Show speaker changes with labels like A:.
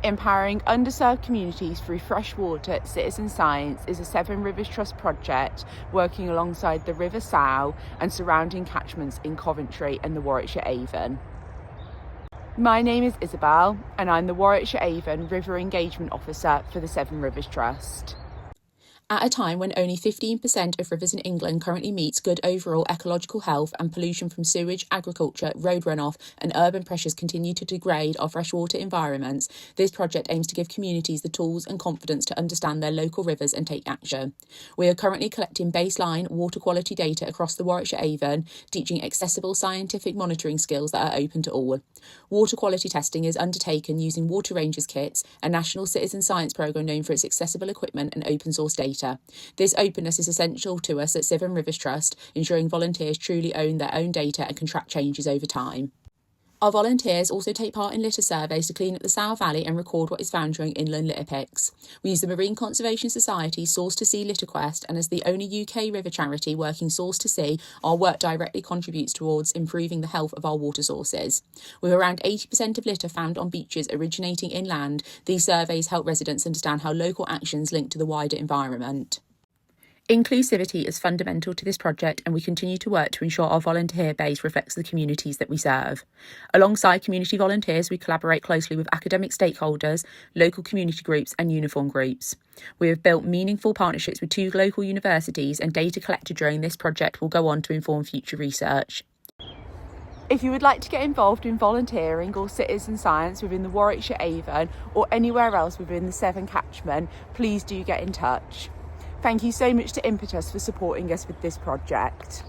A: Empowering underserved communities through freshwater citizen science is a Severn Rivers Trust project working alongside the River Severn and surrounding catchments in Coventry and the Warwickshire Avon. My name is Isabel and I'm the Warwickshire Avon River Engagement Officer for the Severn Rivers Trust.
B: At a time when only 15% of rivers in England currently meets good overall ecological health and pollution from sewage, agriculture, road runoff and urban pressures continue to degrade our freshwater environments, this project aims to give communities the tools and confidence to understand their local rivers and take action. We are currently collecting baseline water quality data across the Warwickshire Avon, teaching accessible scientific monitoring skills that are open to all. Water quality testing is undertaken using Water Rangers kits, a national citizen science programme known for its accessible equipment and open source data. This openness is essential to us at Severn Rivers Trust, ensuring volunteers truly own their own data and can track changes over time. Our volunteers also take part in litter surveys to clean up the Sow Valley and record what is found during inland litter picks. We use the Marine Conservation Society's Source to Sea litter quest, and as the only UK river charity working Source to Sea, our work directly contributes towards improving the health of our water sources. With around 80% of litter found on beaches originating inland, these surveys help residents understand how local actions link to the wider environment. Inclusivity is fundamental to this project, and we continue to work to ensure our volunteer base reflects the communities that we serve. Alongside community volunteers, we collaborate closely with academic stakeholders, local community groups and uniform groups. We have built meaningful partnerships with 2 local universities, and data collected during this project will go on to inform future research.
A: If you would like to get involved in volunteering or citizen science within the Warwickshire Avon or anywhere else within the Severn catchment, please do get in touch. Thank you so much to Impetus for supporting us with this project.